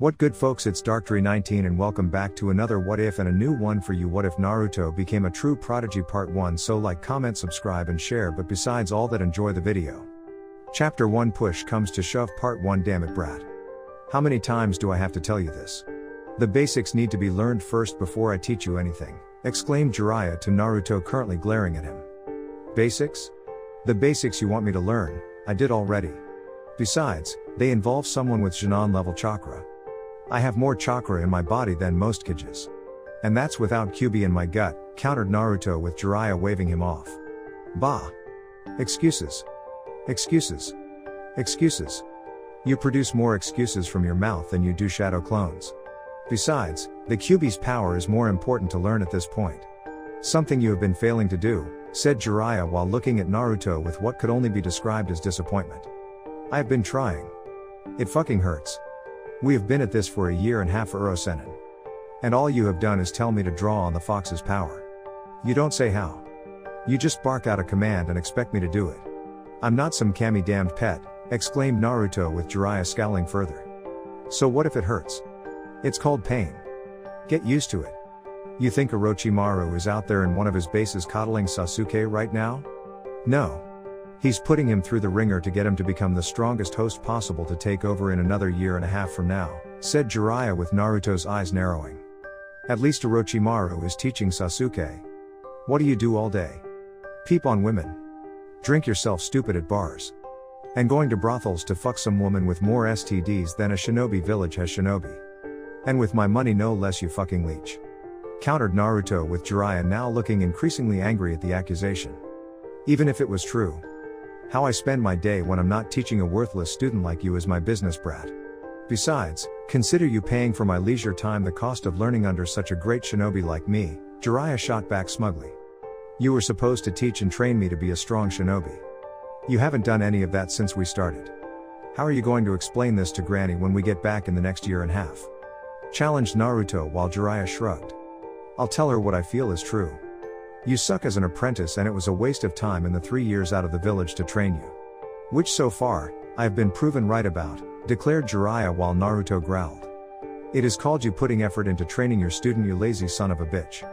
What good folks, it's Darktry19 and welcome back to another what if and a new one for you. What if Naruto became a true prodigy part 1? So like, comment, subscribe and share, but besides all that, enjoy the video. Chapter 1, push comes to shove part 1. Damn it, brat. How many times do I have to tell you this? The basics need to be learned first before I teach you anything, exclaimed Jiraiya to Naruto, currently glaring at him. Basics? The basics you want me to learn, I did already. Besides, they involve someone with Genon level chakra. I have more chakra in my body than most Kijis. And that's without QB in my gut, countered Naruto with Jiraiya waving him off. Bah. Excuses. Excuses. Excuses. You produce more excuses from your mouth than you do shadow clones. Besides, the QB's power is more important to learn at this point. Something you have been failing to do, said Jiraiya while looking at Naruto with what could only be described as disappointment. I have been trying. It fucking hurts. We have been at this for a year and a half, Urosenin. And all you have done is tell me to draw on the fox's power. You don't say how. You just bark out a command and expect me to do it. I'm not some Kami damned pet, exclaimed Naruto with Jiraiya scowling further. So what if it hurts? It's called pain. Get used to it. You think Orochimaru is out there in one of his bases coddling Sasuke right now? No. He's putting him through the ringer to get him to become the strongest host possible to take over in another year and a half from now, said Jiraiya with Naruto's eyes narrowing. At least Orochimaru is teaching Sasuke. What do you do all day? Peep on women. Drink yourself stupid at bars. And going to brothels to fuck some woman with more STDs than a shinobi village has shinobi. And with my money no less, you fucking leech. Countered Naruto with Jiraiya now looking increasingly angry at the accusation. Even if it was true. How I spend my day when I'm not teaching a worthless student like you is my business, brat. Besides, consider you paying for my leisure time the cost of learning under such a great shinobi like me, Jiraiya shot back smugly. You were supposed to teach and train me to be a strong shinobi. You haven't done any of that since we started. How are you going to explain this to Granny when we get back in the next year and a half? Challenged Naruto while Jiraiya shrugged. I'll tell her what I feel is true. You suck as an apprentice and it was a waste of time in the 3 years out of the village to train you. Which so far, I have been proven right about, declared Jiraiya while Naruto growled. It is called you putting effort into training your student, you lazy son of a bitch.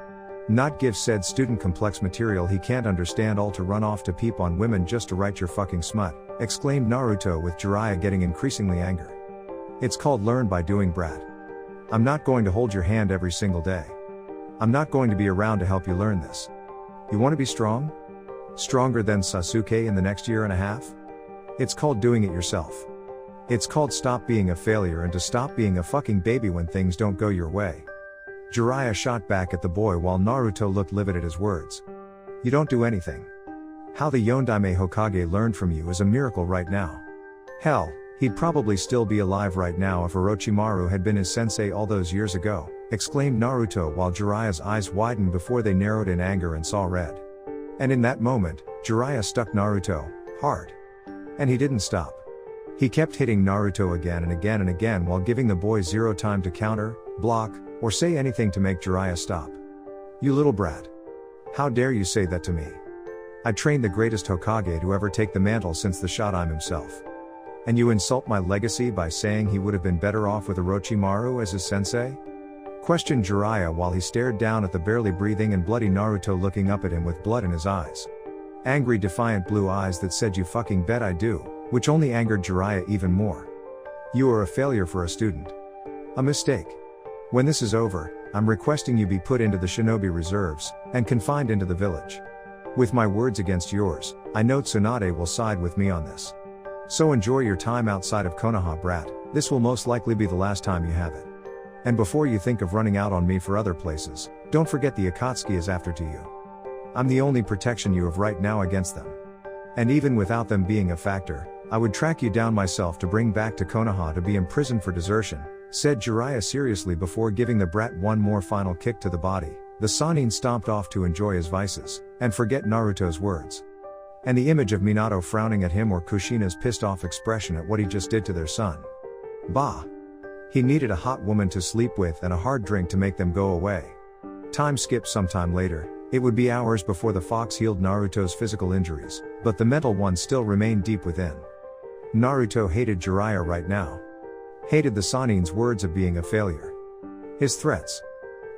Not give said student complex material he can't understand, all to run off to peep on women just to write your fucking smut, exclaimed Naruto with Jiraiya getting increasingly angry. It's called learn by doing, brat. I'm not going to hold your hand every single day. I'm not going to be around to help you learn this. You want to be strong? Stronger than Sasuke in the next year and a half? It's called doing it yourself. It's called stop being a failure and to stop being a fucking baby when things don't go your way. Jiraiya shot back at the boy while Naruto looked livid at his words. You don't do anything. How the Yondaime Hokage learned from you is a miracle right now. Hell, he'd probably still be alive right now if Orochimaru had been his sensei all those years ago, exclaimed Naruto while Jiraiya's eyes widened before they narrowed in anger and saw red. And in that moment, Jiraiya stuck Naruto hard. And he didn't stop. He kept hitting Naruto again and again and again while giving the boy zero time to counter, block, or say anything to make Jiraiya stop. You little brat. How dare you say that to me? I trained the greatest Hokage to ever take the mantle since the Shodaime himself. And you insult my legacy by saying he would have been better off with Orochimaru as his sensei? Questioned Jiraiya while he stared down at the barely breathing and bloody Naruto looking up at him with blood in his eyes. Angry, defiant blue eyes that said you fucking bet I do, which only angered Jiraiya even more. You are a failure for a student. A mistake. When this is over, I'm requesting you be put into the shinobi reserves, and confined into the village. With my words against yours, I know Tsunade will side with me on this. So enjoy your time outside of Konoha, brat. This will most likely be the last time you have it. And before you think of running out on me for other places, don't forget the Akatsuki is after to you. I'm the only protection you have right now against them. And even without them being a factor, I would track you down myself to bring back to Konoha to be imprisoned for desertion, said Jiraiya seriously before giving the brat one more final kick to the body. The Sannin stomped off to enjoy his vices, and forget Naruto's words. And the image of Minato frowning at him or Kushina's pissed off expression at what he just did to their son. Bah. He needed a hot woman to sleep with and a hard drink to make them go away. Time skip sometime later, it would be hours before the fox healed Naruto's physical injuries, but the mental ones still remained deep within. Naruto hated Jiraiya right now. Hated the Sannin's words of being a failure. His threats.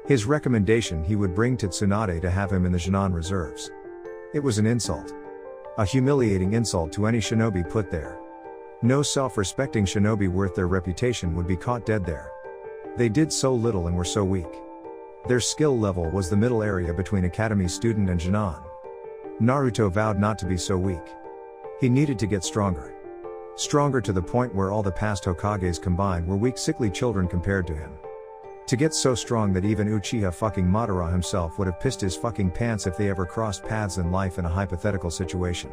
His recommendation he would bring to Tsunade to have him in the Jinan reserves. It was an insult. A humiliating insult to any shinobi put there. No self-respecting shinobi worth their reputation would be caught dead there. They did so little and were so weak. Their skill level was the middle area between academy student and Jinan. Naruto vowed not to be so weak. He needed to get stronger. Stronger to the point where all the past Hokages combined were weak sickly children compared to him. To get so strong that even Uchiha fucking Madara himself would have pissed his fucking pants if they ever crossed paths in life in a hypothetical situation.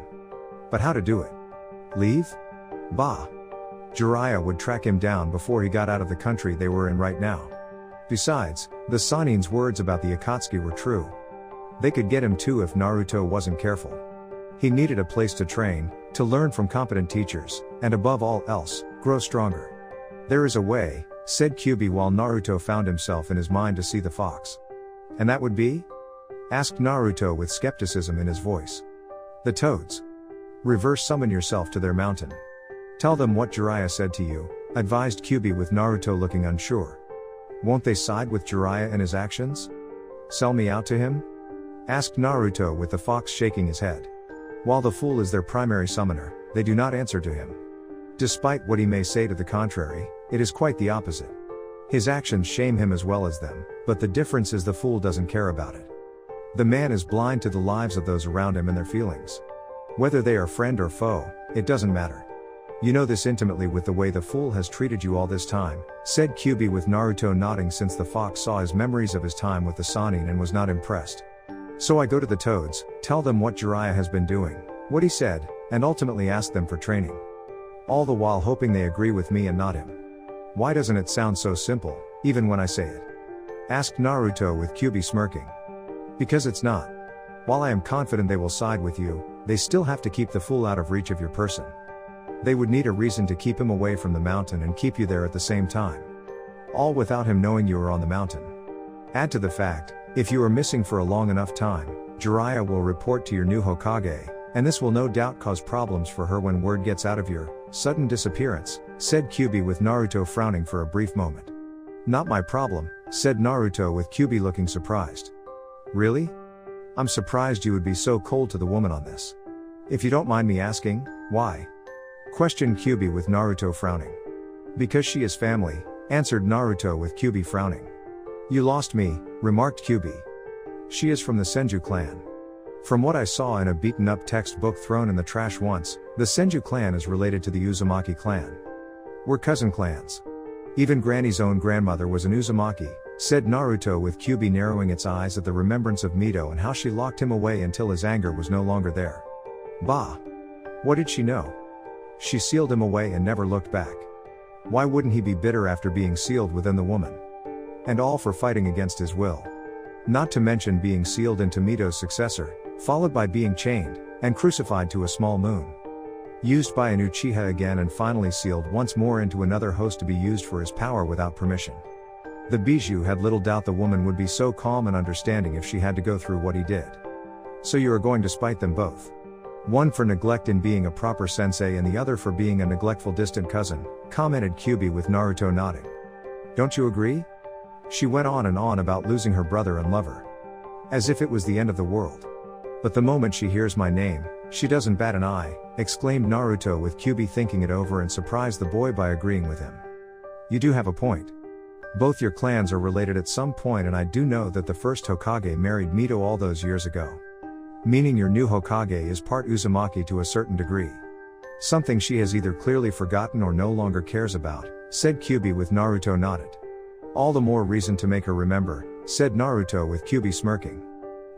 But how to do it? Leave? Bah. Jiraiya would track him down before he got out of the country they were in right now. Besides, the Sannin's words about the Akatsuki were true. They could get him too if Naruto wasn't careful. He needed a place to train, to learn from competent teachers, and above all else, grow stronger. There is a way, said Kyuubi while Naruto found himself in his mind to see the fox. And that would be? Asked Naruto with skepticism in his voice. The toads. Reverse summon yourself to their mountain. Tell them what Jiraiya said to you, advised Kyuubi with Naruto looking unsure. Won't they side with Jiraiya and his actions? Sell me out to him? Asked Naruto with the fox shaking his head. While the fool is their primary summoner, they do not answer to him. Despite what he may say to the contrary, it is quite the opposite. His actions shame him as well as them, but the difference is the fool doesn't care about it. The man is blind to the lives of those around him and their feelings. Whether they are friend or foe, it doesn't matter. You know this intimately with the way the fool has treated you all this time, said Kyuubi with Naruto nodding since the fox saw his memories of his time with the Sannin and was not impressed. So I go to the toads, tell them what Jiraiya has been doing, what he said, and ultimately ask them for training. All the while hoping they agree with me and not him. Why doesn't it sound so simple, even when I say it? Asked Naruto with Kyuubi smirking. Because it's not. While I am confident they will side with you, they still have to keep the fool out of reach of your person. They would need a reason to keep him away from the mountain and keep you there at the same time. All without him knowing you are on the mountain. Add to the fact, if you are missing for a long enough time, Jiraiya will report to your new Hokage, and this will no doubt cause problems for her when word gets out of your sudden disappearance, said Kyuubi with Naruto frowning for a brief moment. Not my problem, said Naruto with Kyuubi looking surprised. Really? I'm surprised you would be so cold to the woman on this. If you don't mind me asking, why? Questioned Kyuubi with Naruto frowning. Because she is family, answered Naruto with Kyuubi frowning. You lost me, remarked Kyuubi. She is from the Senju clan. From what I saw in a beaten-up textbook thrown in the trash once, the Senju clan is related to the Uzumaki clan. We're cousin clans. Even Granny's own grandmother was an Uzumaki, said Naruto with Kyuubi narrowing its eyes at the remembrance of Mito and how she locked him away until his anger was no longer there. Bah! What did she know? She sealed him away and never looked back. Why wouldn't he be bitter after being sealed within the woman? And all for fighting against his will. Not to mention being sealed into Mito's successor, followed by being chained, and crucified to a small moon. Used by an Uchiha again and finally sealed once more into another host to be used for his power without permission. The Bijou had little doubt the woman would be so calm and understanding if she had to go through what he did. So you are going to spite them both. One for neglect in being a proper sensei and the other for being a neglectful distant cousin, commented Kyuubi with Naruto nodding. Don't you agree? She went on and on about losing her brother and lover. As if it was the end of the world. But the moment she hears my name, she doesn't bat an eye, exclaimed Naruto with Kyuubi thinking it over and surprised the boy by agreeing with him. You do have a point. Both your clans are related at some point and I do know that the first Hokage married Mito all those years ago. Meaning your new Hokage is part Uzumaki to a certain degree. Something she has either clearly forgotten or no longer cares about, said Kyuubi with Naruto nodded. All the more reason to make her remember, said Naruto with Kyuubi smirking.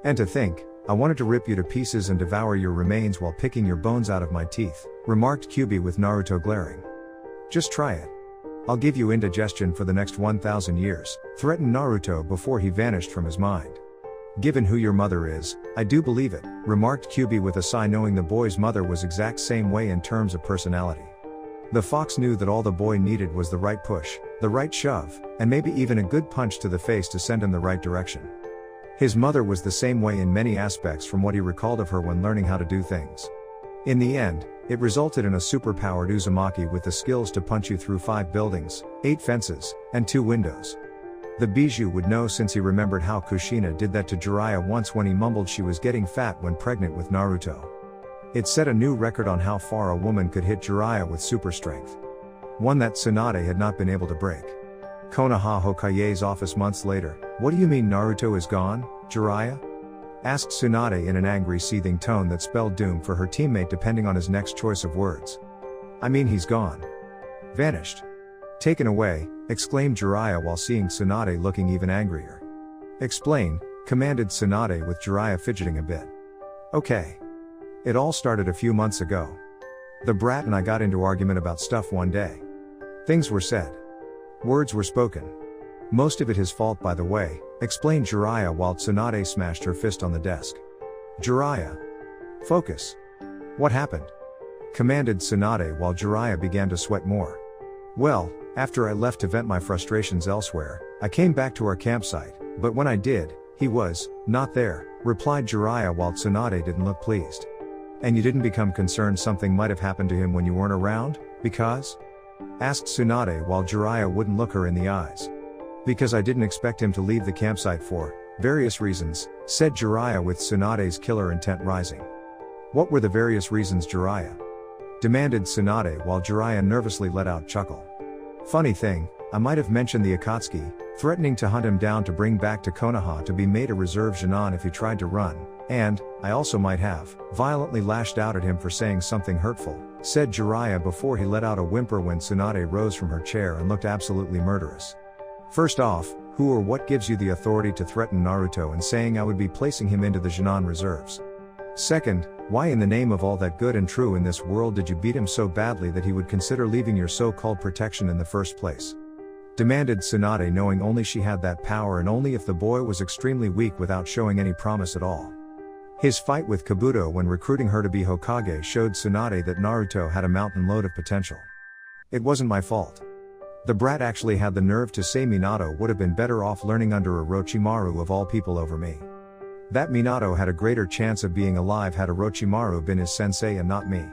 And to think, I wanted to rip you to pieces and devour your remains while picking your bones out of my teeth, remarked Kyuubi with Naruto glaring. Just try it. I'll give you indigestion for the next 1,000 years, threatened Naruto before he vanished from his mind. Given who your mother is, I do believe it, remarked Kyuubi with a sigh knowing the boy's mother was exact same way in terms of personality. The fox knew that all the boy needed was the right push, the right shove, and maybe even a good punch to the face to send him the right direction. His mother was the same way in many aspects from what he recalled of her when learning how to do things. In the end, it resulted in a superpowered Uzumaki with the skills to punch you through 5 buildings, 8 fences, and 2 windows. The Bijou would know since he remembered how Kushina did that to Jiraiya once when he mumbled she was getting fat when pregnant with Naruto. It set a new record on how far a woman could hit Jiraiya with super strength. One that Tsunade had not been able to break. Konoha Hokage's office months later. What do you mean Naruto is gone, Jiraiya? Asked Tsunade in an angry seething tone that spelled doom for her teammate depending on his next choice of words. I mean he's gone. Vanished. Taken away, exclaimed Jiraiya while seeing Tsunade looking even angrier. Explain, commanded Tsunade with Jiraiya fidgeting a bit. Okay. It all started a few months ago. The brat and I got into argument about stuff one day. Things were said. Words were spoken. Most of it his fault by the way, explained Jiraiya while Tsunade smashed her fist on the desk. Jiraiya. Focus. What happened? Commanded Tsunade while Jiraiya began to sweat more. Well, after I left to vent my frustrations elsewhere, I came back to our campsite, but when I did, he was not there, replied Jiraiya while Tsunade didn't look pleased. And you didn't become concerned something might have happened to him when you weren't around, because? Asked Tsunade while Jiraiya wouldn't look her in the eyes. Because I didn't expect him to leave the campsite for various reasons, said Jiraiya with Tsunade's killer intent rising. What were the various reasons, Jiraiya? Demanded Tsunade while Jiraiya nervously let out chuckle. Funny thing, I might have mentioned the Akatsuki, threatening to hunt him down to bring back to Konoha to be made a reserve Genin if he tried to run, and, I also might have, violently lashed out at him for saying something hurtful, said Jiraiya before he let out a whimper when Tsunade rose from her chair and looked absolutely murderous. First off, who or what gives you the authority to threaten Naruto and saying I would be placing him into the Genin reserves? Second, why in the name of all that good and true in this world did you beat him so badly that he would consider leaving your so-called protection in the first place? Demanded Tsunade knowing only she had that power and only if the boy was extremely weak without showing any promise at all. His fight with Kabuto when recruiting her to be Hokage showed Tsunade that Naruto had a mountain load of potential. It wasn't my fault. The brat actually had the nerve to say Minato would have been better off learning under Orochimaru of all people over me. That Minato had a greater chance of being alive had Orochimaru been his sensei and not me.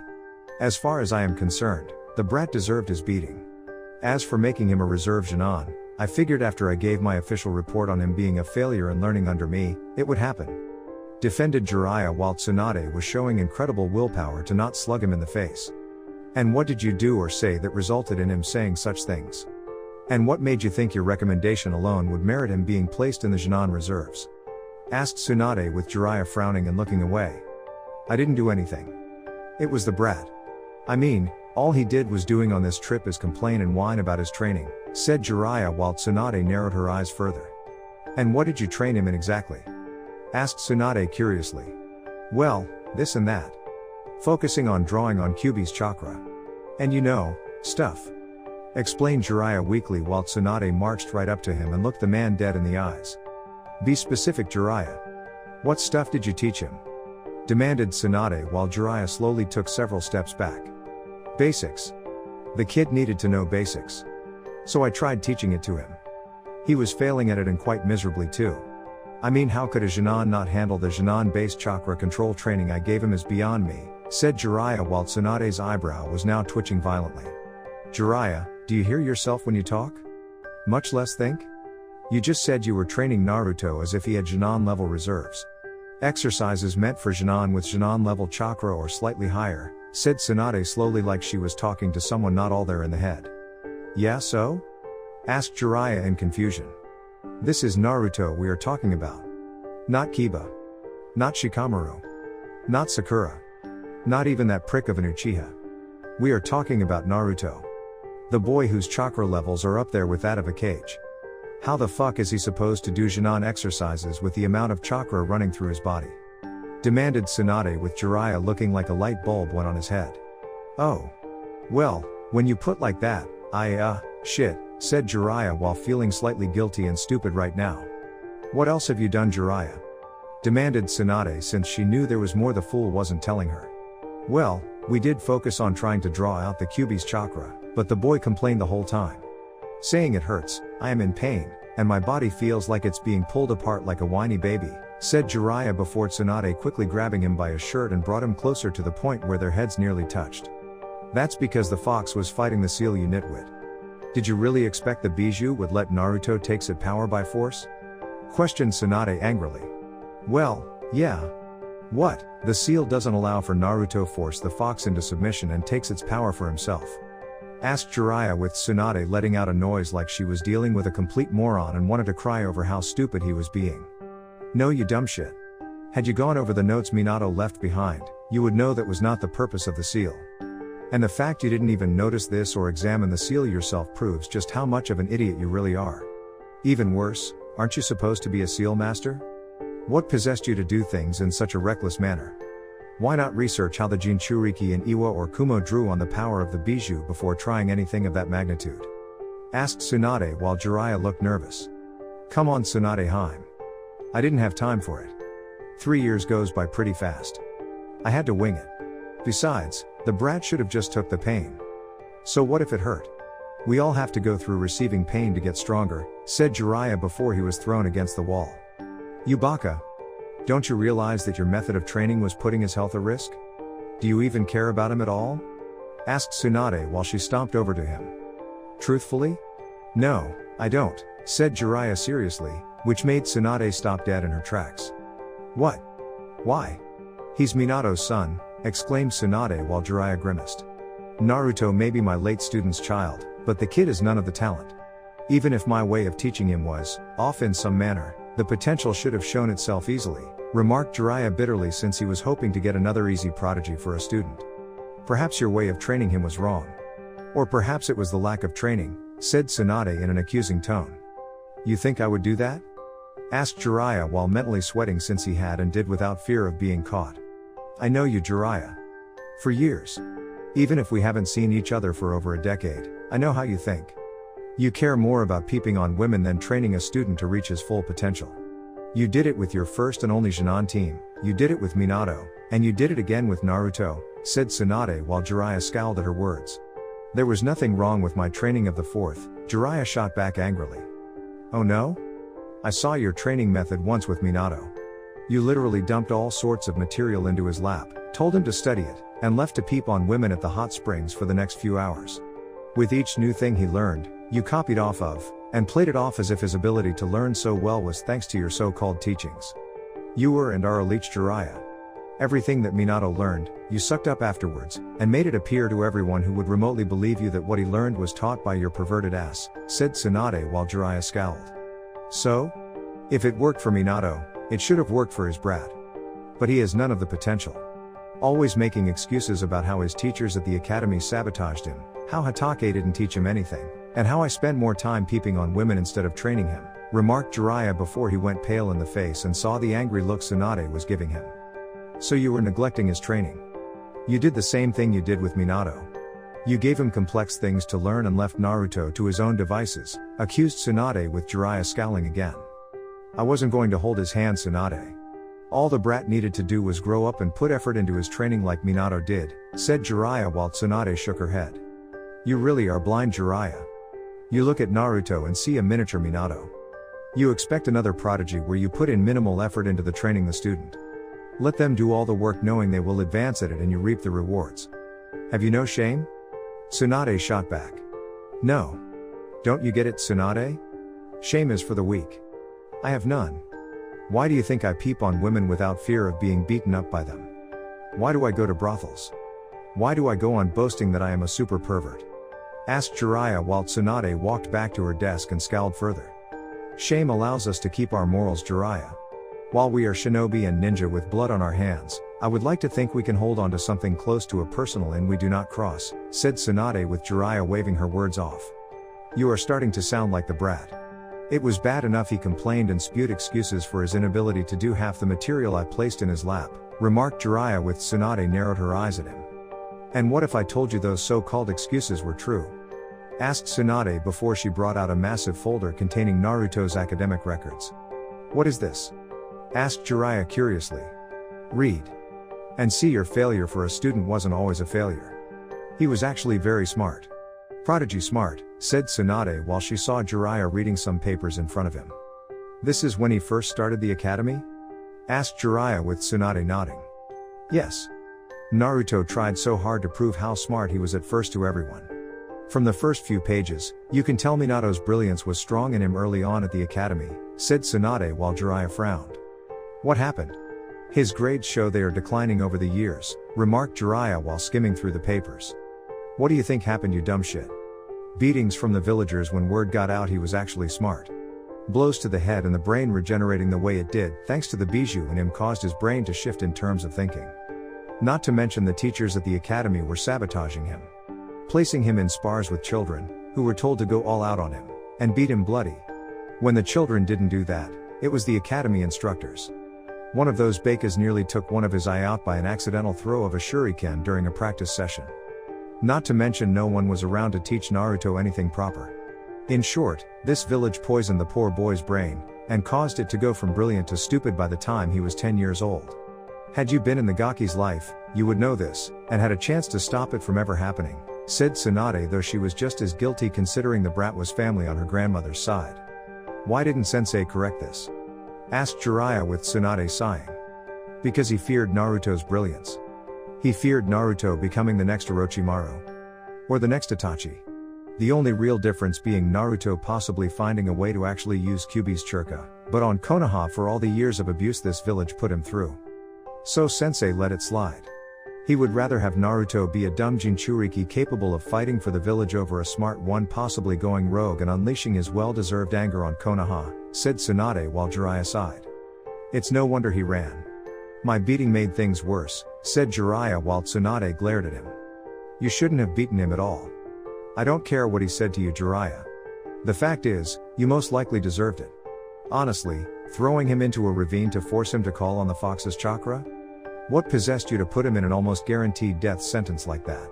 As far as I am concerned, the brat deserved his beating. As for making him a reserve Genin, I figured after I gave my official report on him being a failure and learning under me, it would happen. Defended Jiraiya while Tsunade was showing incredible willpower to not slug him in the face. And what did you do or say that resulted in him saying such things? And what made you think your recommendation alone would merit him being placed in the Genin reserves? Asked Tsunade with Jiraiya frowning and looking away. I didn't do anything. It was the brat. I mean, all he did was doing on this trip is complain and whine about his training, said Jiraiya while Tsunade narrowed her eyes further. And what did you train him in exactly? Asked Tsunade curiously. Well, this and that. Focusing on drawing on Kyuubi's chakra. And you know, stuff. Explained Jiraiya weakly while Tsunade marched right up to him and looked the man dead in the eyes. Be specific, Jiraiya. What stuff did you teach him? Demanded Tsunade while Jiraiya slowly took several steps back. Basics. The kid needed to know basics. So I tried teaching it to him. He was failing at it and quite miserably too. I mean, how could a Genin not handle the Genin-based chakra control training I gave him is beyond me, said Jiraiya while Tsunade's eyebrow was now twitching violently. Jiraiya, do you hear yourself when you talk? Much less think? You just said you were training Naruto as if he had Genin-level reserves. Exercises meant for Genin with Genin-level chakra or slightly higher, said Tsunade slowly like she was talking to someone not all there in the head. Yeah, so? Asked Jiraiya in confusion. This is Naruto we are talking about. Not Kiba. Not Shikamaru. Not Sakura. Not even that prick of an Uchiha. We are talking about Naruto. The boy whose chakra levels are up there with that of a cage. How the fuck is he supposed to do Genin exercises with the amount of chakra running through his body? Demanded Tsunade with Jiraiya looking like a light bulb went on his head. Oh. Well, when you put like that, shit, said Jiraiya while feeling slightly guilty and stupid right now. What else have you done, Jiraiya? Demanded Tsunade since she knew there was more the fool wasn't telling her. Well, we did focus on trying to draw out the Kyuubi's chakra, but the boy complained the whole time. Saying it hurts, I am in pain, and my body feels like it's being pulled apart like a whiny baby, said Jiraiya before Tsunade quickly grabbing him by his shirt and brought him closer to the point where their heads nearly touched. That's because the fox was fighting the seal, you nitwit. Did you really expect the bijou would let Naruto take its power by force? Questioned Tsunade angrily. Well, yeah. What? The seal doesn't allow for Naruto force the fox into submission and takes its power for himself? Asked Jiraiya with Tsunade letting out a noise like she was dealing with a complete moron and wanted to cry over how stupid he was being. No, you dumb shit. Had you gone over the notes Minato left behind, you would know that was not the purpose of the seal. And the fact you didn't even notice this or examine the seal yourself proves just how much of an idiot you really are. Even worse, aren't you supposed to be a seal master? What possessed you to do things in such a reckless manner? Why not research how the Jinchuriki and Iwa or Kumo drew on the power of the bijou before trying anything of that magnitude? Asked Tsunade while Jiraiya looked nervous. Come on Tsunade Heim. I didn't have time for it. 3 years goes by pretty fast. I had to wing it. Besides, the brat should have just took the pain. So what if it hurt? We all have to go through receiving pain to get stronger, said Jiraiya before he was thrown against the wall. You baka. Don't you realize that your method of training was putting his health at risk? Do you even care about him at all? Asked Tsunade while she stomped over to him. Truthfully? No, I don't, said Jiraiya seriously, which made Tsunade stop dead in her tracks. What? Why? He's Minato's son, exclaimed Tsunade while Jiraiya grimaced. Naruto may be my late student's child, but the kid is none of the talent. Even if my way of teaching him was off in some manner, the potential should have shown itself easily, remarked Jiraiya bitterly since he was hoping to get another easy prodigy for a student. Perhaps your way of training him was wrong. Or perhaps it was the lack of training, said Tsunade in an accusing tone. You think I would do that? Asked Jiraiya while mentally sweating since he had and did without fear of being caught. I know you Jiraiya. For years. Even if we haven't seen each other for over a decade, I know how you think. You care more about peeping on women than training a student to reach his full potential. You did it with your first and only Jinan team, you did it with Minato, and you did it again with Naruto, said Tsunade while Jiraiya scowled at her words. There was nothing wrong with my training of the fourth, Jiraiya shot back angrily. Oh no? I saw your training method once with Minato. You literally dumped all sorts of material into his lap, told him to study it, and left to peep on women at the hot springs for the next few hours. With each new thing he learned, you copied off of, and played it off as if his ability to learn so well was thanks to your so-called teachings. You were and are a leech Jiraiya. Everything that Minato learned, you sucked up afterwards, and made it appear to everyone who would remotely believe you that what he learned was taught by your perverted ass, said Tsunade while Jiraiya scowled. So? If it worked for Minato, it should have worked for his brat. But he has none of the potential. Always making excuses about how his teachers at the academy sabotaged him, how Hatake didn't teach him anything, and how I spend more time peeping on women instead of training him, remarked Jiraiya before he went pale in the face and saw the angry look Tsunade was giving him. So you were neglecting his training. You did the same thing you did with Minato. You gave him complex things to learn and left Naruto to his own devices, accused Tsunade with Jiraiya scowling again. I wasn't going to hold his hand, Tsunade. All the brat needed to do was grow up and put effort into his training like Minato did, said Jiraiya while Tsunade shook her head. You really are blind, Jiraiya. You look at Naruto and see a miniature Minato. You expect another prodigy where you put in minimal effort into the training the student. Let them do all the work knowing they will advance at it and you reap the rewards. Have you no shame? Tsunade shot back. No. Don't you get it, Tsunade? Shame is for the weak. I have none. Why do you think I peep on women without fear of being beaten up by them? Why do I go to brothels? Why do I go on boasting that I am a super pervert? Asked Jiraiya while Tsunade walked back to her desk and scowled further. Shame allows us to keep our morals, Jiraiya. While we are shinobi and ninja with blood on our hands, I would like to think we can hold on to something close to a personal line we do not cross, said Tsunade with Jiraiya waving her words off. You are starting to sound like the brat. It was bad enough he complained and spewed excuses for his inability to do half the material I placed in his lap, remarked Jiraiya with Tsunade narrowed her eyes at him. And what if I told you those so-called excuses were true? Asked Tsunade before she brought out a massive folder containing Naruto's academic records. What is this? Asked Jiraiya curiously. Read. And see, your failure for a student wasn't always a failure. He was actually very smart. Prodigy smart, said Tsunade while she saw Jiraiya reading some papers in front of him. This is when he first started the academy? Asked Jiraiya with Tsunade nodding. Yes. Naruto tried so hard to prove how smart he was at first to everyone. From the first few pages, you can tell Minato's brilliance was strong in him early on at the academy, said Tsunade while Jiraiya frowned. What happened? His grades show they are declining over the years, remarked Jiraiya while skimming through the papers. What do you think happened, you dumb shit? Beatings from the villagers when word got out he was actually smart. Blows to the head and the brain regenerating the way it did thanks to the bijou in him caused his brain to shift in terms of thinking. Not to mention the teachers at the academy were sabotaging him. Placing him in spars with children, who were told to go all out on him, and beat him bloody. When the children didn't do that, it was the academy instructors. One of those Bakas nearly took one of his eye out by an accidental throw of a shuriken during a practice session. Not to mention no one was around to teach Naruto anything proper. In short, this village poisoned the poor boy's brain, and caused it to go from brilliant to stupid by the time he was 10 years old. Had you been in the Gaki's life, you would know this, and had a chance to stop it from ever happening, said Tsunade, though she was just as guilty considering the brat was family on her grandmother's side. Why didn't Sensei correct this? Asked Jiraiya with Tsunade sighing. Because he feared Naruto's brilliance. He feared Naruto becoming the next Orochimaru. Or the next Itachi. The only real difference being Naruto possibly finding a way to actually use Kyuubi's Churka, but on Konoha for all the years of abuse this village put him through. So Sensei let it slide. He would rather have Naruto be a dumb Jinchuriki capable of fighting for the village over a smart one possibly going rogue and unleashing his well-deserved anger on Konoha, said Tsunade while Jiraiya sighed. It's no wonder he ran. My beating made things worse, said Jiraiya while Tsunade glared at him. You shouldn't have beaten him at all. I don't care what he said to you, Jiraiya. The fact is, you most likely deserved it. Honestly, throwing him into a ravine to force him to call on the fox's chakra? What possessed you to put him in an almost guaranteed death sentence like that?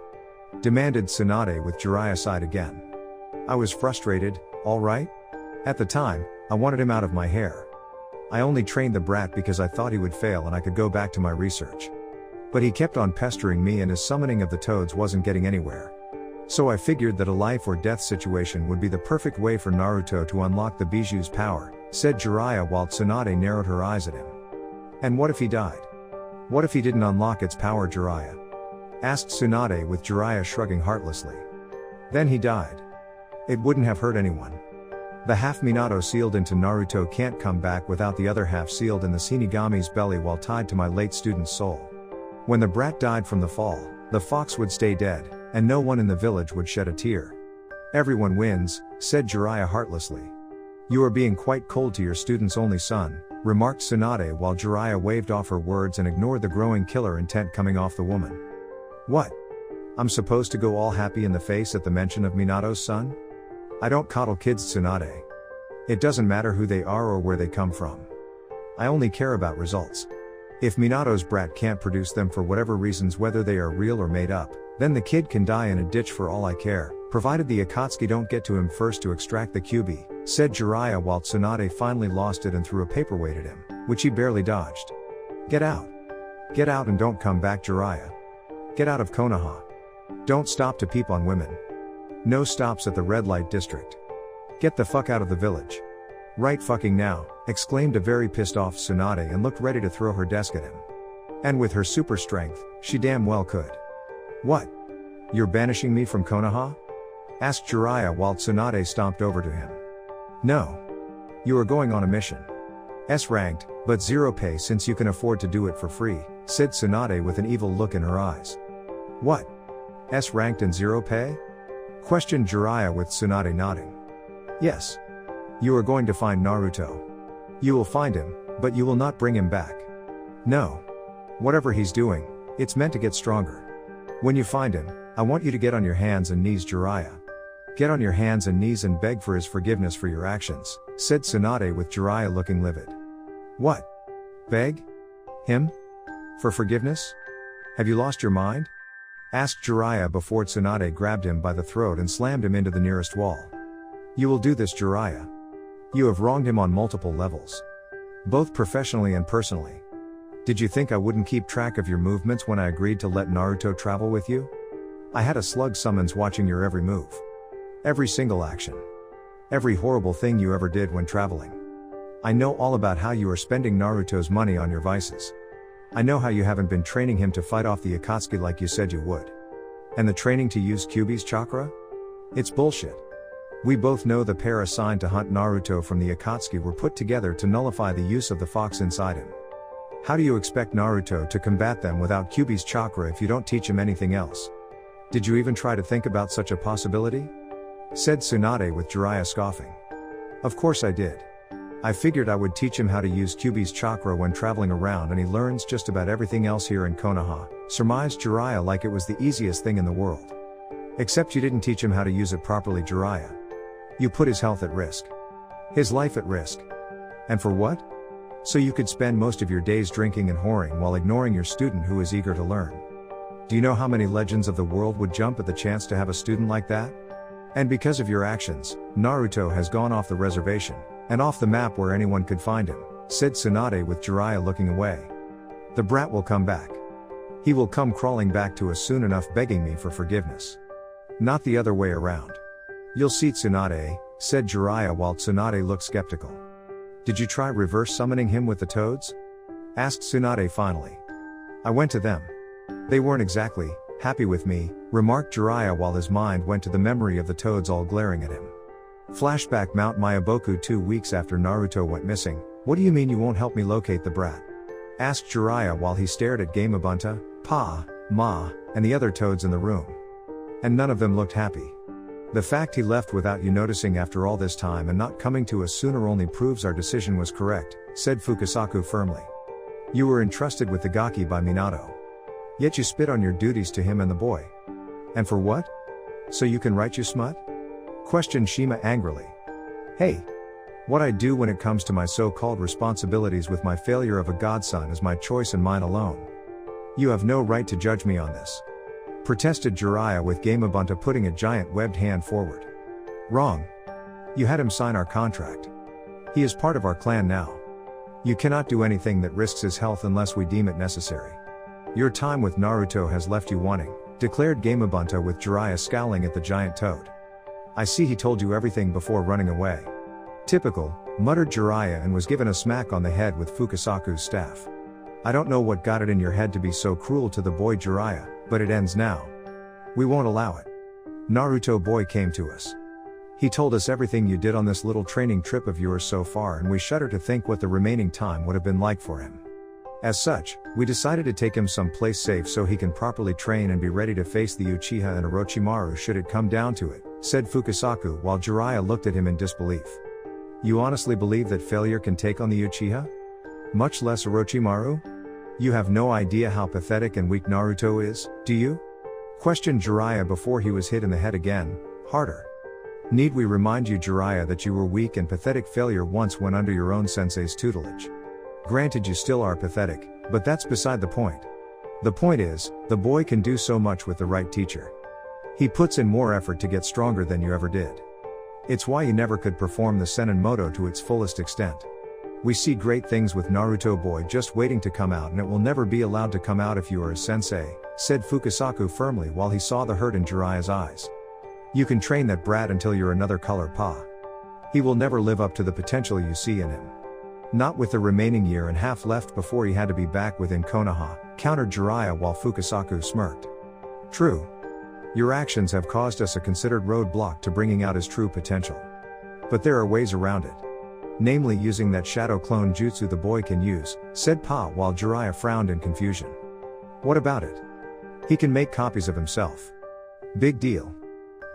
Demanded Tsunade with Jiraiya side again. I was frustrated, alright? At the time, I wanted him out of my hair. I only trained the brat because I thought he would fail and I could go back to my research. But he kept on pestering me and his summoning of the toads wasn't getting anywhere. So I figured that a life or death situation would be the perfect way for Naruto to unlock the bijou's power, said Jiraiya while Tsunade narrowed her eyes at him. And what if he died? What if he didn't unlock its power, Jiraiya? Asked Tsunade with Jiraiya shrugging heartlessly. Then he died. It wouldn't have hurt anyone. The half Minato sealed into Naruto can't come back without the other half sealed in the Shinigami's belly while tied to my late student's soul. When the brat died from the fall, the fox would stay dead, and no one in the village would shed a tear. Everyone wins, said Jiraiya heartlessly. You are being quite cold to your student's only son, remarked Tsunade while Jiraiya waved off her words and ignored the growing killer intent coming off the woman. What? I'm supposed to go all happy in the face at the mention of Minato's son? I don't coddle kids, Tsunade. It doesn't matter who they are or where they come from. I only care about results. If Minato's brat can't produce them for whatever reasons, whether they are real or made up, then the kid can die in a ditch for all I care, provided the Akatsuki don't get to him first to extract the Kyuubi, said Jiraiya while Tsunade finally lost it and threw a paperweight at him, which he barely dodged. Get out. Get out and don't come back, Jiraiya. Get out of Konoha. Don't stop to peep on women. No stops at the red light district. Get the fuck out of the village. Right fucking now, exclaimed a very pissed off Tsunade and looked ready to throw her desk at him. And with her super strength, she damn well could. What? You're banishing me from Konoha? Asked Jiraiya while Tsunade stomped over to him. No. You are going on a mission. S-ranked, but 0 pay since you can afford to do it for free, said Tsunade with an evil look in her eyes. What? S-ranked and 0 pay? Questioned Jiraiya with Tsunade nodding. Yes. You are going to find Naruto. You will find him, but you will not bring him back. No. Whatever he's doing, it's meant to get stronger. When you find him, I want you to get on your hands and knees, Jiraiya. Get on your hands and knees and beg for his forgiveness for your actions, said Tsunade with Jiraiya looking livid. What? Beg? Him? For forgiveness? Have you lost your mind? Asked Jiraiya before Tsunade grabbed him by the throat and slammed him into the nearest wall. You will do this, Jiraiya. You have wronged him on multiple levels. Both professionally and personally. Did you think I wouldn't keep track of your movements when I agreed to let Naruto travel with you? I had a slug summons watching your every move. Every single action. Every horrible thing you ever did when traveling. I know all about how you are spending Naruto's money on your vices. I know how you haven't been training him to fight off the Akatsuki like you said you would. And the training to use Kyuubi's chakra? It's bullshit. We both know the pair assigned to hunt Naruto from the Akatsuki were put together to nullify the use of the fox inside him. How do you expect Naruto to combat them without Kyuubi's chakra if you don't teach him anything else? Did you even try to think about such a possibility? Said Tsunade with Jiraiya scoffing. Of course I did. I figured I would teach him how to use Kyuubi's chakra when traveling around and he learns just about everything else here in Konoha, surmised Jiraiya like it was the easiest thing in the world. Except you didn't teach him how to use it properly, Jiraiya. You put his health at risk. His life at risk. And for what? So you could spend most of your days drinking and whoring while ignoring your student who is eager to learn. Do you know how many legends of the world would jump at the chance to have a student like that? And because of your actions, Naruto has gone off the reservation, and off the map where anyone could find him, said Tsunade with Jiraiya looking away. The brat will come back. He will come crawling back to us soon enough begging me for forgiveness. Not the other way around. You'll see, Tsunade, said Jiraiya while Tsunade looked skeptical. Did you try reverse summoning him with the toads? Asked Tsunade finally. I went to them. They weren't exactly happy with me, remarked Jiraiya while his mind went to the memory of the toads all glaring at him. Flashback Mount Myaboku 2 weeks after Naruto went missing. What do you mean you won't help me locate the brat? Asked Jiraiya while he stared at Gamabunta, Pa, Ma, and the other toads in the room. And none of them looked happy. The fact he left without you noticing after all this time and not coming to us sooner only proves our decision was correct, said Fukasaku firmly. You were entrusted with the Gaki by Minato. Yet you spit on your duties to him and the boy. And for what? So you can write, you smut? Questioned Shima angrily. Hey! What I do when it comes to my so-called responsibilities with my failure of a godson is my choice and mine alone. You have no right to judge me on this. Protested Jiraiya with Gamabunta putting a giant webbed hand forward. Wrong. You had him sign our contract. He is part of our clan now. You cannot do anything that risks his health unless we deem it necessary. Your time with Naruto has left you wanting, declared Gamabunta with Jiraiya scowling at the giant toad. I see he told you everything before running away. Typical, muttered Jiraiya and was given a smack on the head with Fukasaku's staff. I don't know what got it in your head to be so cruel to the boy Jiraiya, but it ends now. We won't allow it. Naruto boy came to us. He told us everything you did on this little training trip of yours so far and we shudder to think what the remaining time would have been like for him. As such, we decided to take him someplace safe so he can properly train and be ready to face the Uchiha and Orochimaru should it come down to it, said Fukasaku while Jiraiya looked at him in disbelief. You honestly believe that failure can take on the Uchiha? Much less Orochimaru? You have no idea how pathetic and weak Naruto is, do you? Questioned Jiraiya before he was hit in the head again, harder. Need we remind you, Jiraiya, that you were weak and pathetic failure once when under your own sensei's tutelage? Granted you still are pathetic, but that's beside the point. The point is, the boy can do so much with the right teacher. He puts in more effort to get stronger than you ever did. It's why you never could perform the Senin Moto to its fullest extent. We see great things with Naruto boy just waiting to come out and it will never be allowed to come out if you are his sensei, said Fukasaku firmly while he saw the hurt in Jiraiya's eyes. You can train that brat until you're another color Pa. He will never live up to the potential you see in him. Not with the remaining year and half left before he had to be back within Konoha, countered Jiraiya while Fukasaku smirked. True. Your actions have caused us a considered roadblock to bringing out his true potential. But there are ways around it. Namely using that shadow clone jutsu the boy can use, said Pa while Jiraiya frowned in confusion. What about it? He can make copies of himself. Big deal.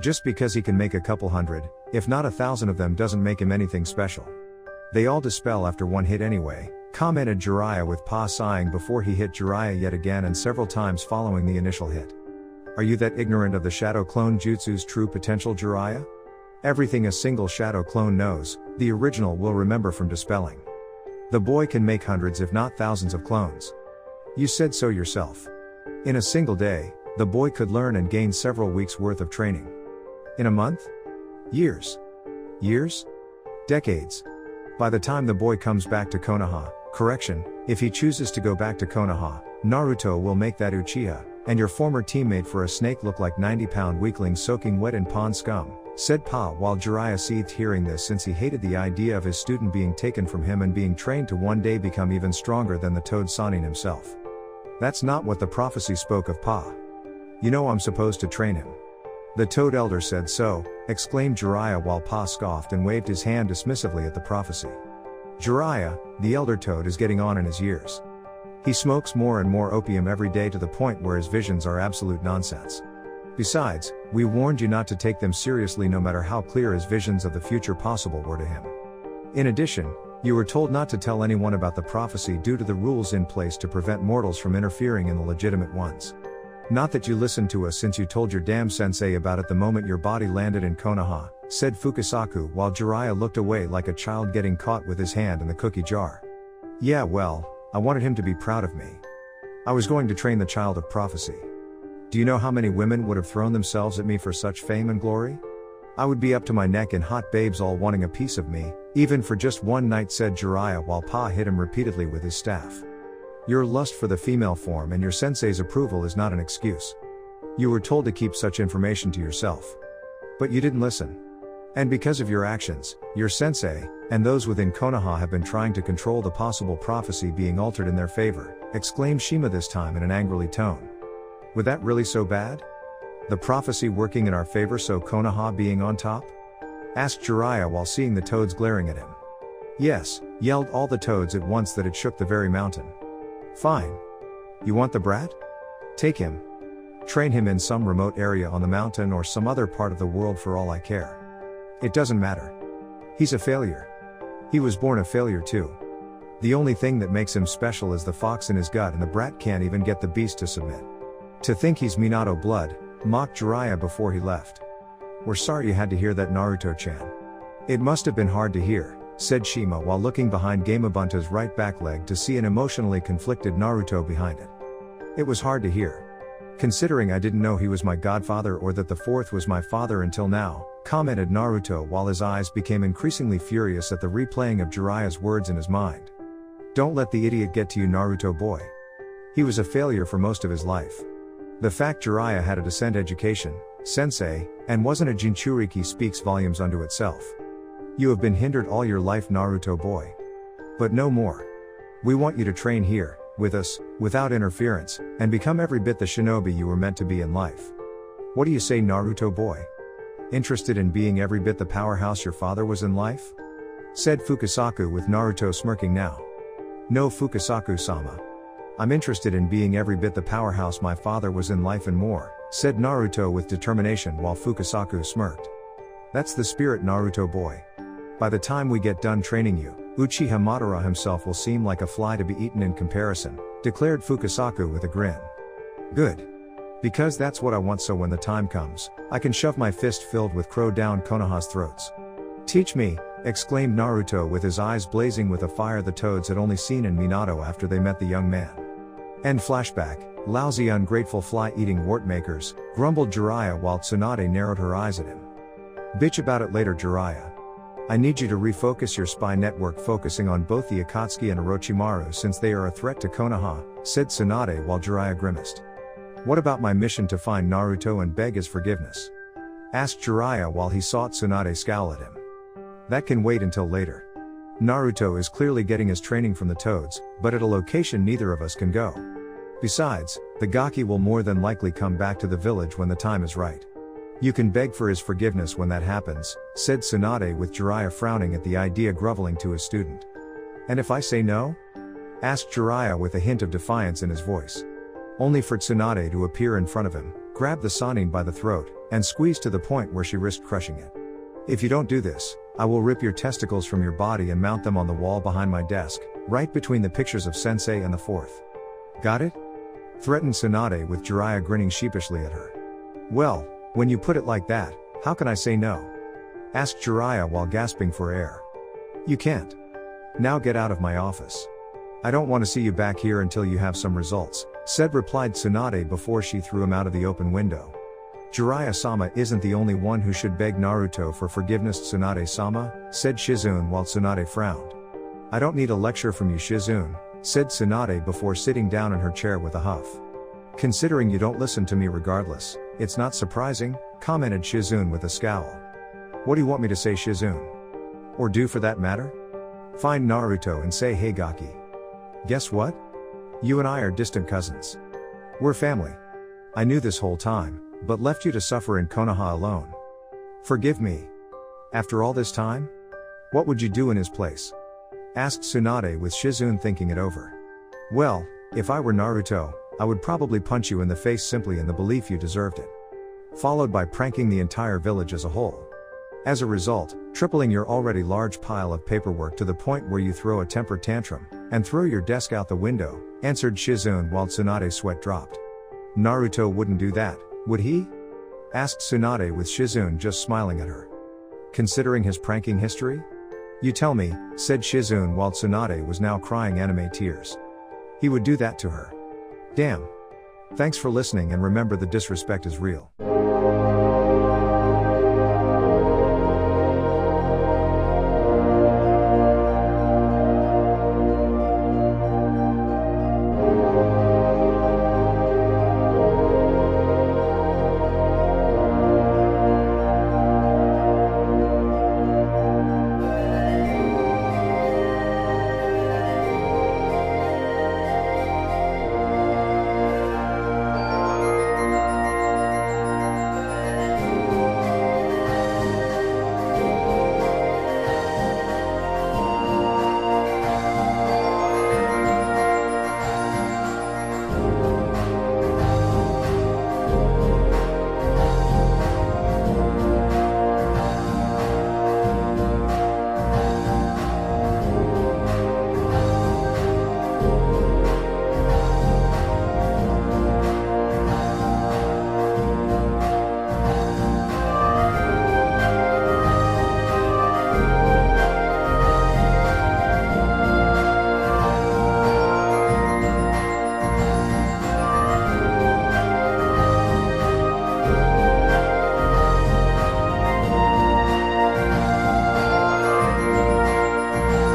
Just because he can make a couple hundred, if not 1,000 of them doesn't make him anything special. They all dispel after one hit anyway, commented Jiraiya with Pa sighing before he hit Jiraiya yet again and several times following the initial hit. Are you that ignorant of the shadow clone jutsu's true potential, Jiraiya? Everything a single shadow clone knows, the original will remember from dispelling. The boy can make hundreds if not thousands of clones. You said so yourself. In a single day, the boy could learn and gain several weeks' worth of training. In a month? Years? Years? Decades? By the time the boy comes back to Konoha, correction, if he chooses to go back to Konoha, Naruto will make that Uchiha, And your former teammate for a snake look like 90-pound weakling soaking wet in pond scum, said Pa, while Jiraiya seethed hearing this, since he hated the idea of his student being taken from him and being trained to one day become even stronger than the toad Sannin himself. That's not what the prophecy spoke of, Pa. You know I'm supposed to train him. The toad elder said so, exclaimed Jiraiya, while Pa scoffed and waved his hand dismissively at the prophecy. Jiraiya, the elder toad, is getting on in his years. He smokes more and more opium every day to the point where his visions are absolute nonsense. Besides, we warned you not to take them seriously no matter how clear his visions of the future possible were to him. In addition, you were told not to tell anyone about the prophecy due to the rules in place to prevent mortals from interfering in the legitimate ones. Not that you listened to us since you told your damn sensei about it the moment your body landed in Konoha, said Fukasaku, while Jiraiya looked away like a child getting caught with his hand in the cookie jar. Yeah, well, I wanted him to be proud of me. I was going to train the child of prophecy. Do you know how many women would have thrown themselves at me for such fame and glory? I would be up to my neck in hot babes all wanting a piece of me, even for just one night, said Jiraiya, while Pa hit him repeatedly with his staff. Your lust for the female form and your sensei's approval is not an excuse. You were told to keep such information to yourself. But you didn't listen. And because of your actions, your sensei, and those within Konoha have been trying to control the possible prophecy being altered in their favor, exclaimed Shima, this time in an angrily tone. Was that really so bad? The prophecy working in our favor, so Konoha being on top? Asked Jiraiya while seeing the toads glaring at him. Yes, yelled all the toads at once that it shook the very mountain. Fine. You want the brat? Take him. Train him in some remote area on the mountain or some other part of the world for all I care. It doesn't matter. He's a failure. He was born a failure too. The only thing that makes him special is the fox in his gut, and the brat can't even get the beast to submit. To think he's Minato blood, mocked Jiraiya before he left. We're sorry you had to hear that, Naruto-chan. It must have been hard to hear, said Shima while looking behind Gamabunta's right back leg to see an emotionally conflicted Naruto behind it. It was hard to hear. Considering I didn't know he was my godfather or that the fourth was my father until now, commented Naruto while his eyes became increasingly furious at the replaying of Jiraiya's words in his mind. Don't let the idiot get to you, Naruto boy. He was a failure for most of his life. The fact Jiraiya had a decent education, sensei, and wasn't a Jinchuriki speaks volumes unto itself. You have been hindered all your life, Naruto boy. But no more. We want you to train here, with us, without interference, and become every bit the shinobi you were meant to be in life. What do you say, Naruto boy? Interested in being every bit the powerhouse your father was in life? Said Fukasaku with Naruto smirking now. No, Fukasaku-sama. I'm interested in being every bit the powerhouse my father was in life and more, said Naruto with determination while Fukasaku smirked. That's the spirit, Naruto boy. By the time we get done training you, Uchiha Madara himself will seem like a fly to be eaten in comparison, declared Fukasaku with a grin. Good. Because that's what I want, so when the time comes, I can shove my fist filled with crow down Konoha's throats. Teach me, exclaimed Naruto with his eyes blazing with a fire the toads had only seen in Minato after they met the young man. End flashback. Lousy ungrateful fly-eating wart-makers, grumbled Jiraiya while Tsunade narrowed her eyes at him. Bitch about it later, Jiraiya. I need you to refocus your spy network, focusing on both the Akatsuki and Orochimaru since they are a threat to Konoha, said Tsunade while Jiraiya grimaced. What about my mission to find Naruto and beg his forgiveness? Asked Jiraiya while he saw Tsunade scowl at him. That can wait until later. Naruto is clearly getting his training from the toads, but at a location neither of us can go. Besides, the Gaki will more than likely come back to the village when the time is right. You can beg for his forgiveness when that happens, said Tsunade with Jiraiya frowning at the idea, groveling to his student. And if I say no? Asked Jiraiya with a hint of defiance in his voice. Only for Tsunade to appear in front of him, grab the Sannin by the throat, and squeeze to the point where she risked crushing it. If you don't do this, I will rip your testicles from your body and mount them on the wall behind my desk, right between the pictures of Sensei and the fourth. Got it? Threatened Tsunade with Jiraiya grinning sheepishly at her. Well, when you put it like that, how can I say no? Asked Jiraiya while gasping for air. You can't. Now get out of my office. I don't want to see you back here until you have some results, replied Tsunade before she threw him out of the open window. Jiraiya-sama isn't the only one who should beg Naruto for forgiveness, Tsunade-sama, said Shizune while Tsunade frowned. I don't need a lecture from you, Shizune, said Tsunade before sitting down in her chair with a huff. Considering you don't listen to me regardless, it's not surprising, commented Shizune with a scowl. What do you want me to say, Shizune? Or do for that matter? Find Naruto and say, hey Gaki. Guess what? You and I are distant cousins. We're family. I knew this whole time, but left you to suffer in Konoha alone. Forgive me. After all this time? What would you do in his place? Asked Tsunade with Shizune thinking it over. Well, if I were Naruto, I would probably punch you in the face simply in the belief you deserved it. Followed by pranking the entire village as a whole. As a result, tripling your already large pile of paperwork to the point where you throw a temper tantrum, and throw your desk out the window, answered Shizune while Tsunade's sweat dropped. Naruto wouldn't do that, would he? Asked Tsunade with Shizune just smiling at her. Considering his pranking history? You tell me, said Shizune while Tsunade was now crying anime tears. He would do that to her. Damn. Thanks for listening and remember the disrespect is real.